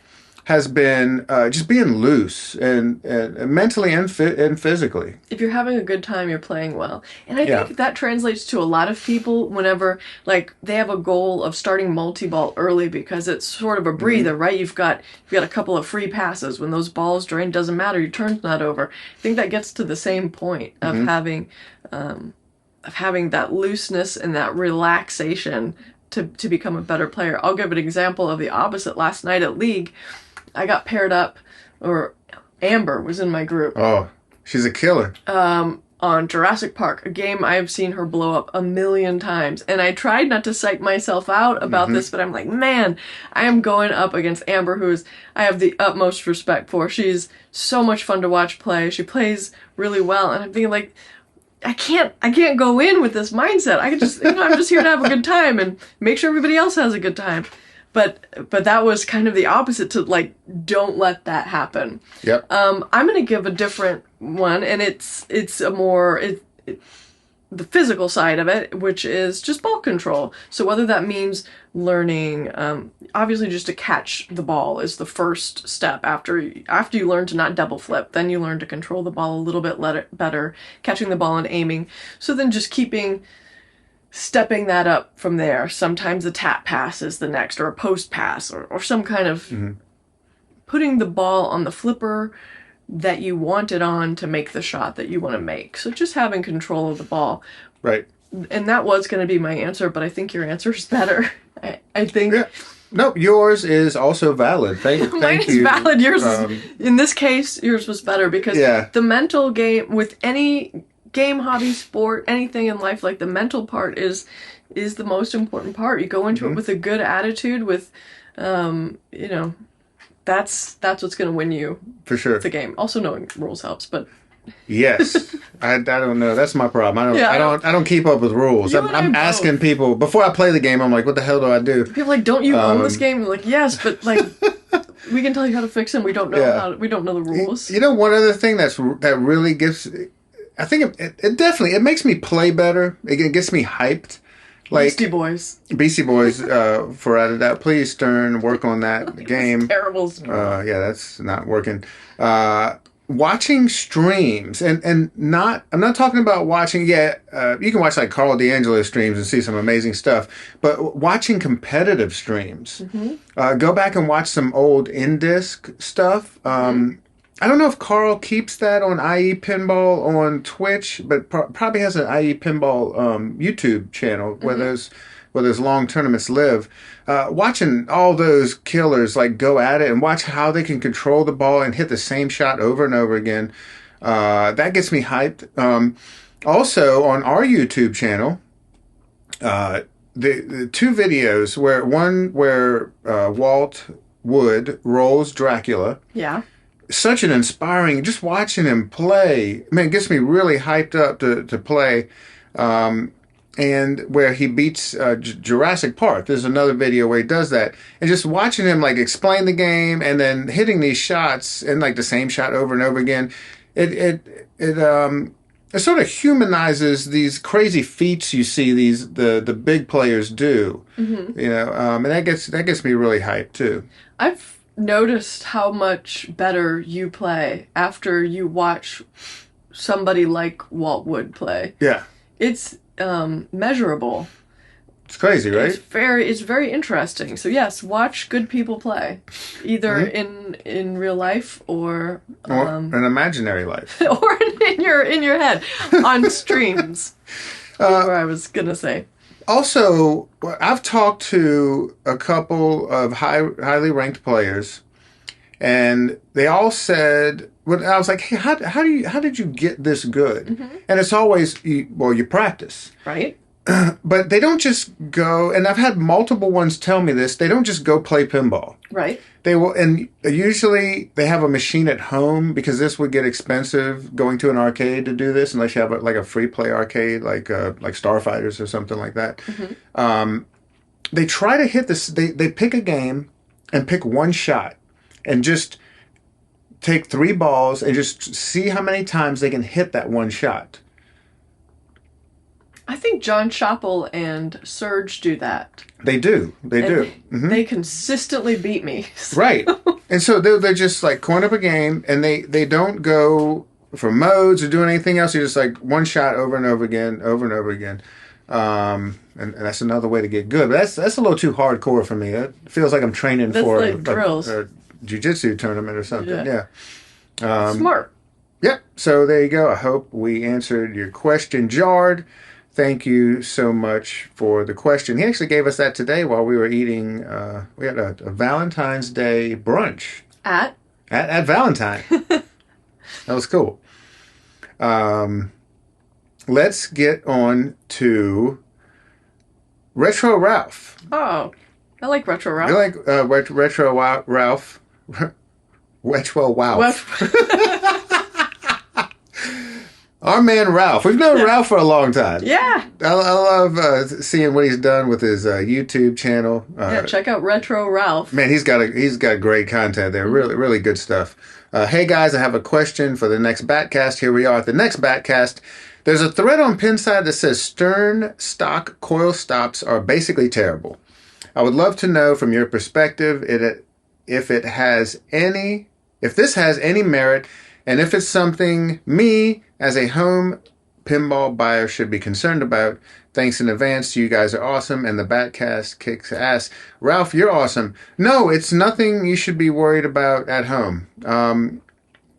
has been just being loose and mentally and physically. If you're having a good time, you're playing well. And I think that translates to a lot of people whenever, they have a goal of starting multi-ball early because it's sort of a breather, mm-hmm. right? You've got a couple of free passes. When those balls drain, doesn't matter. Your turn's not over. I think that gets to the same point of mm-hmm. having that looseness and that relaxation to become a better player. I'll give an example of the opposite. Last night at League, I got paired up, or Amber was in my group. Oh, she's a killer. On Jurassic Park, a game I've seen her blow up 1,000,000 times. And I tried not to psych myself out about mm-hmm. this, but I'm like, man, I am going up against Amber, I have the utmost respect for. She's so much fun to watch play. She plays really well. And I'm thinking I can't go in with this mindset. I can just, I'm just here to have a good time and make sure everybody else has a good time. But that was kind of the opposite to don't let that happen. Yep. I'm going to give a different one, and it's a more the physical side of it, which is just ball control. So whether that means learning, obviously just to catch the ball is the first step after you learn to not double flip. Then you learn to control the ball a little bit better, catching the ball and aiming. So then just stepping that up from there. Sometimes a tap pass is the next, or a post pass, or some kind of mm-hmm. putting the ball on the flipper that you want it on to make the shot that you want to make. So just having control of the ball. Right. And that was going to be my answer, but I think your answer is better. I think... Yeah. No, yours is also valid. Thank Mine is you. valid. Yours in this case, yours was better because the mental game with any... game, hobby, sport, anything in life, the mental part is the most important part. You go into mm-hmm. it with a good attitude, with that's what's going to win you for sure. The game. Also, knowing rules helps, but yes, I don't know. That's my problem. I don't keep up with rules. I'm asking people before I play the game. I'm like, what the hell do I do? People are like, don't you own this game? I'm like, yes, but we can tell you how to fix them. We don't know we don't know the rules. One other thing that really gives. I think it definitely it makes me play better. It gets me hyped. Like Beastie Boys. Beastie Boys, for out of that. Please, Stern, work on that game. Terrible straw. Yeah, that's not working. Watching streams and not I'm not talking about watching you can watch like Carl D'Angelo streams and see some amazing stuff, but watching competitive streams. Go back and watch some old in-disc stuff. I don't know if Carl keeps that on IE Pinball on Twitch, but probably has an IE Pinball YouTube channel where those long tournaments live. Watching all those killers like go at it and watch how they can control the ball and hit the same shot over and over again. That gets me hyped. Also on our YouTube channel, the two videos where Walt Wood rolls Dracula. Yeah. Such an inspiring, just watching him play, man, it gets me really hyped up to play. And where he beats Jurassic Park. There's another video where he does that. And just watching him like explain the game and then hitting these shots and like the same shot over and over again, it sort of humanizes these crazy feats you see the big players do. You know, and that gets me really hyped too. I've noticed how much better you play after you watch somebody like Walt Wood play. Yeah. It's measurable. It's crazy, right? It's very interesting. So yes, watch good people play, either in real life or an imaginary life, or in your head on streams. That's what I was gonna say. Also, I've talked to a couple of highly ranked players, and they all said, "Well, I was like, hey, how did you get this good?" And it's always, you practice, right? But they don't just go. And I've had multiple ones tell me this. They don't just go play pinball, right? They will, and usually they have a machine at home because this would get expensive going to an arcade to do this, unless you have like a free play arcade, like Starfighters or something like that. They try to hit this. They pick a game and pick one shot, and just take 3 balls and just see how many times they can hit that one shot. I think John Chappell and Serge do that. They do. They consistently beat me. Right. And so they're just like coin up a game, and they don't go for modes or doing anything else. You're just like one shot over and over again, over and over again. And that's another way to get good. But that's a little too hardcore for me. It feels like I'm training for like drills. A jiu-jitsu tournament or something. Yeah. Smart. Yep. So there you go. I hope we answered your question, Jard. Thank you so much for the question. He actually gave us that today while we were eating. We had a Valentine's Day brunch at Valentine. That was cool. Let's get on to Retro Ralph. Oh, I like Retro Ralph. You like Retro Ralph? Retro Ralph. Our man Ralph. We've known Ralph for a long time. Yeah. I love seeing what he's done with his YouTube channel. Check out Retro Ralph. Man, he's got great content there. Really, really good stuff. Hey guys, I have a question for the next Batcast. Here we are at the next Batcast. There's a thread on Pinside that says Stern stock coil stops are basically terrible. I would love to know from your perspective if this has any merit, and if it's something me as a home pinball buyer should be concerned about. Thanks in advance. You guys are awesome, and the Batcast kicks ass. Ralph, you're awesome. No, it's nothing you should be worried about at home.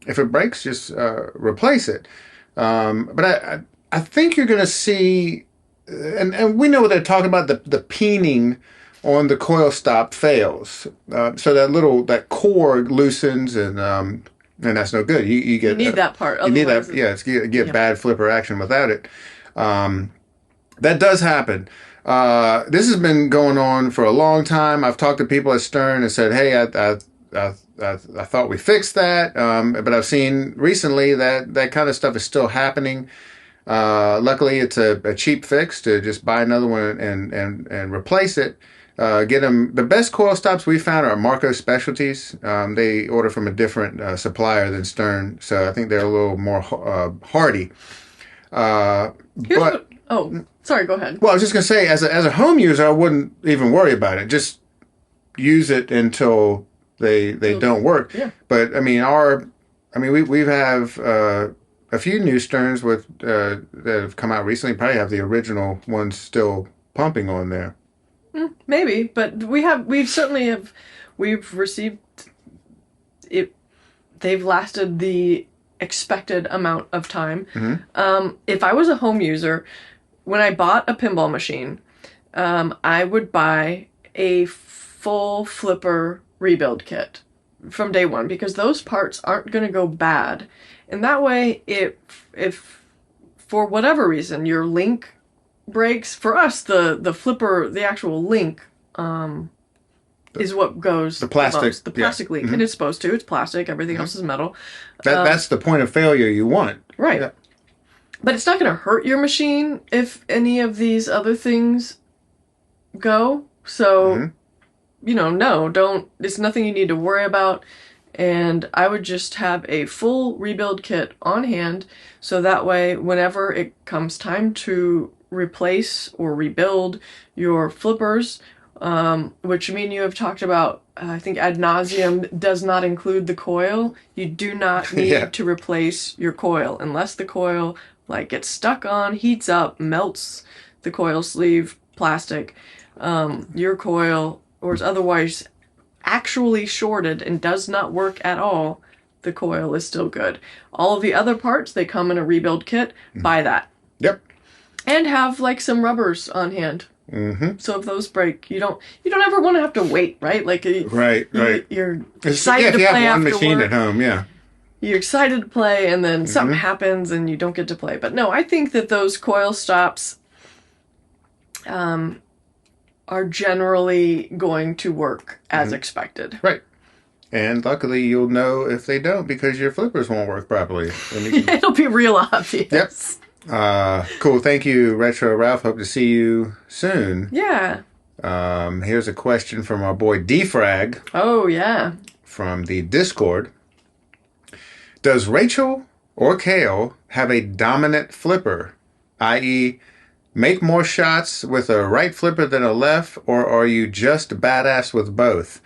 If it breaks, just replace it. But I think you're going to see, and we know what they're talking about, the peening on the coil stop fails. So that cord loosens, and that's no good. You need that part. You need that. Yeah, you get bad flipper action without it. That does happen. This has been going on for a long time. I've talked to people at Stern and said, "Hey, I thought we fixed that," but I've seen recently that kind of stuff is still happening. Luckily, it's a cheap fix to just buy another one and replace it. Get them. The best coil stops we found are Marco Specialties. They order from a different supplier than Stern, so I think they're a little more hardy. Sorry, go ahead. Well, I was just going to say, as a home user, I wouldn't even worry about it. Just use it until they don't work. Yeah. But I mean, we have a few new Sterns that have come out recently. Probably have the original ones still pumping on there. Maybe, but we've received it. They've lasted the expected amount of time. Mm-hmm. If I was a home user, when I bought a pinball machine, I would buy a full flipper rebuild kit from day one, because those parts aren't going to go bad. And that way, if for whatever reason your link breaks, for us the flipper, the actual link is what goes the plastic most. The plastic link. Mm-hmm. And it's supposed to. It's plastic. Everything else is metal. That's the point of failure you want. Right. Yeah. But it's not going to hurt your machine if any of these other things go. So, it's nothing you need to worry about. And I would just have a full rebuild kit on hand, so that way, whenever it comes time to replace or rebuild your flippers, which me and you have talked about, I think ad nauseum, does not include the coil. You do not need to replace your coil unless the coil gets stuck on, heats up, melts the coil sleeve plastic. Your coil, or is otherwise actually shorted and does not work at all, the coil is still good. All of the other parts, they come in a rebuild kit. Buy that. Yep. And have some rubbers on hand. Mm-hmm. So if those break, you don't ever want to have to wait, right? Right. You're excited to play after work. If you have one machine at home, yeah. You're excited to play, and then something happens and you don't get to play. But no, I think that those coil stops are generally going to work as expected. Right. And luckily you'll know if they don't, because your flippers won't work properly. It'll be real obvious. Yep. Cool. Thank you, Retro Ralph. Hope to see you soon. Yeah. Here's a question from our boy Defrag. Oh, yeah. From the Discord. Does Rachel or Cale have a dominant flipper, i.e., make more shots with a right flipper than a left, or are you just badass with both?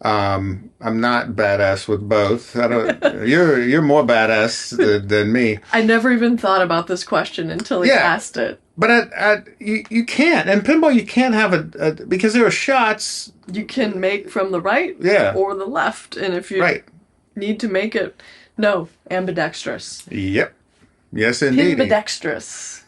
I'm not badass with both. I don't. You're more badass than me. I never even thought about this question until he asked it. But you can't. And pinball, you can't have because there are shots you can make from the right or the left, and if you need to make it, ambidextrous. Yep. Yes, indeed. Ambidextrous.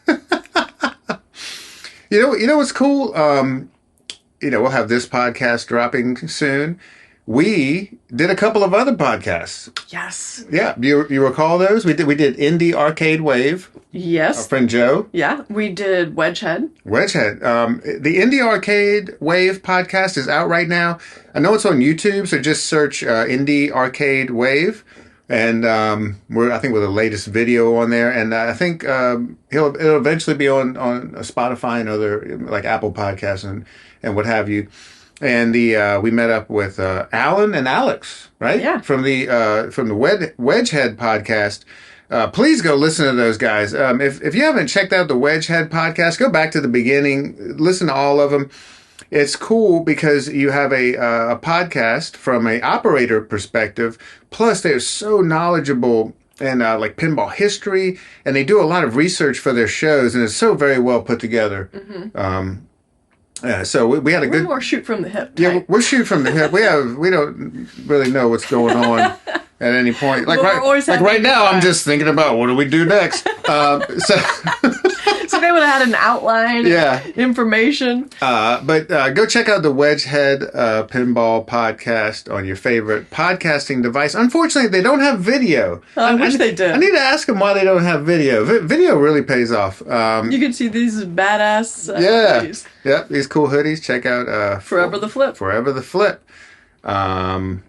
You know what's cool? We'll have this podcast dropping soon. We did a couple of other podcasts. Yes. Yeah. You recall those? We did Indie Arcade Wave. Yes. Our friend Joe. Yeah. We did Wedgehead. The Indie Arcade Wave podcast is out right now. I know it's on YouTube, so just search Indie Arcade Wave. And I think we're the latest video on there, and I think it'll eventually be on Spotify and other like Apple Podcasts and what have you. And we met up with Alan and Alex, right? Yeah. From the Wedgehead podcast. Please go listen to those guys. If you haven't checked out the Wedgehead podcast, go back to the beginning, listen to all of them. It's cool because you have a podcast from an operator perspective. Plus, they're so knowledgeable in pinball history, and they do a lot of research for their shows, and it's so very well put together. Mm-hmm. So we had a good. We're more shoot from the hip. Yeah, we're shoot from the hip. We don't really know what's going on at any point. Right now, I'm just thinking about what do we do next. So they would have had an outline, information. But go check out the Wedgehead Pinball podcast on your favorite podcasting device. Unfortunately, they don't have video. I wish they did. I need to ask them why they don't have video. Video really pays off. You can see these badass hoodies. Yep, these cool hoodies. Check out Forever the Flip. Forever the Flip. Our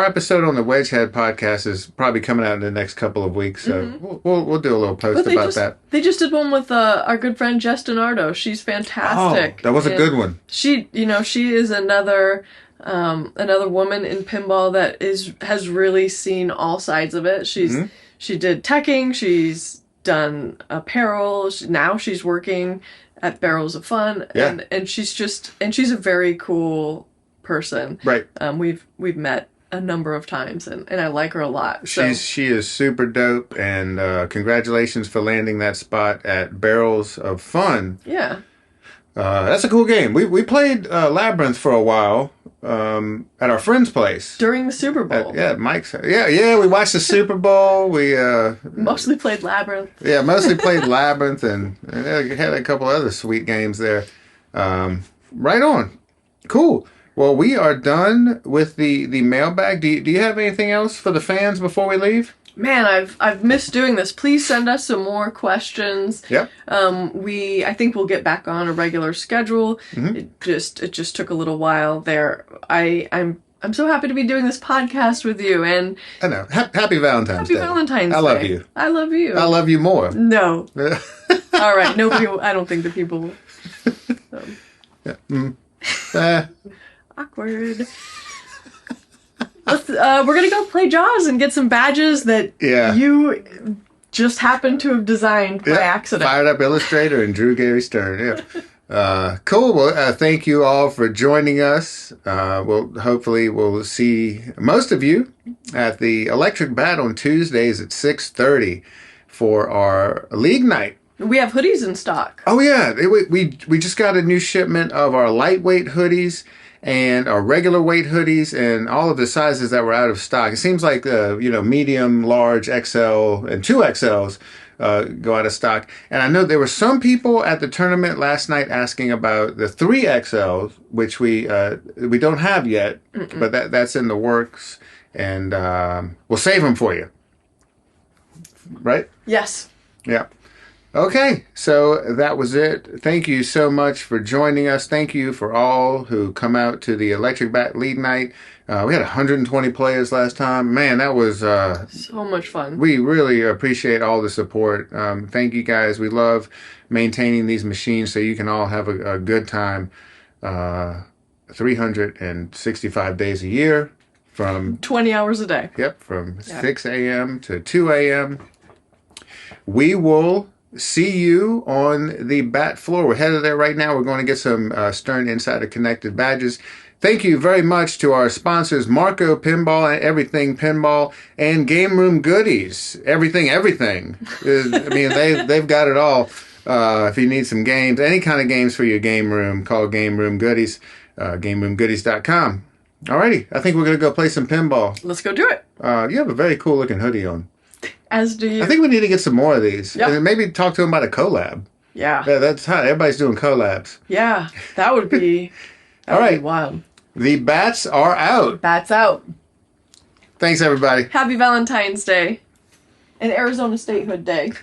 episode on the Wedgehead podcast is probably coming out in the next couple of weeks, so we'll do a little post about that. They just did one with our good friend Jess DiNardo. She's fantastic. Oh, that was a good one. She is another woman in pinball that has really seen all sides of it. She did teching. She's done apparel. Now she's working at Barrels of Fun, and she's a very cool person. Right. We've met a number of times, and I like her a lot. So. She is super dope, and congratulations for landing that spot at Barrels of Fun. Yeah. That's a cool game. We played Labyrinth for a while at our friend's place during the Super Bowl. Mike's. Yeah. We watched the Super Bowl. We mostly played Labyrinth. Yeah, mostly played Labyrinth, and had a couple other sweet games there. Right on. Cool. Well, we are done with the mailbag. Do you have anything else for the fans before we leave? Man, I've missed doing this. Please send us some more questions. Yep. I think we'll get back on a regular schedule. Mm-hmm. It just took a little while there. I'm so happy to be doing this podcast with you, and I know. Happy Valentine's Day. Happy Valentine's Day. I love you. I love you. I love you more. No. All right. Nobody. I don't think the people. Awkward. We're gonna go play Jaws and get some badges that you just happened to have designed by accident. Fired up Illustrator and drew Gary Stern. Yeah. Cool. Well, thank you all for joining us. Hopefully we'll see most of you at the Electric Bat on Tuesdays at 6:30 for our league night. We have hoodies in stock. Oh yeah, we just got a new shipment of our lightweight hoodies and our regular weight hoodies, and all of the sizes that were out of stock. It seems like medium, large, XL, and 2XLs go out of stock. And I know there were some people at the tournament last night asking about the 3XLs, which we don't have yet, but that's in the works, and we'll save them for you. Right? Yes. Yeah. Okay, so that was it. Thank you so much for joining us. Thank you for all who come out to the Electric Bat League Night. We had 120 players last time. Man, that was so much fun. We really appreciate all the support. Thank you guys. We love maintaining these machines so you can all have a good time 365 days a year from 20 hours a day. Yep, from 6 a.m. to 2 a.m. We will see you on the bat floor. We're headed there right now. We're going to get some Stern Insider Connected badges. Thank you very much to our sponsors, Marco Pinball and Everything Pinball, and Game Room Goodies. Everything. They've got it all. If you need some games, any kind of games for your game room, call Game Room Goodies, GameRoomGoodies.com. Alrighty, I think we're going to go play some pinball. Let's go do it. You have a very cool looking hoodie on. As do you. I think we need to get some more of these. Yep. And maybe talk to them about a collab. Yeah. That's hot. Everybody's doing collabs. Yeah. That would be, all right. Be wild. The bats are out. Bats out. Thanks, everybody. Happy Valentine's Day and Arizona Statehood Day.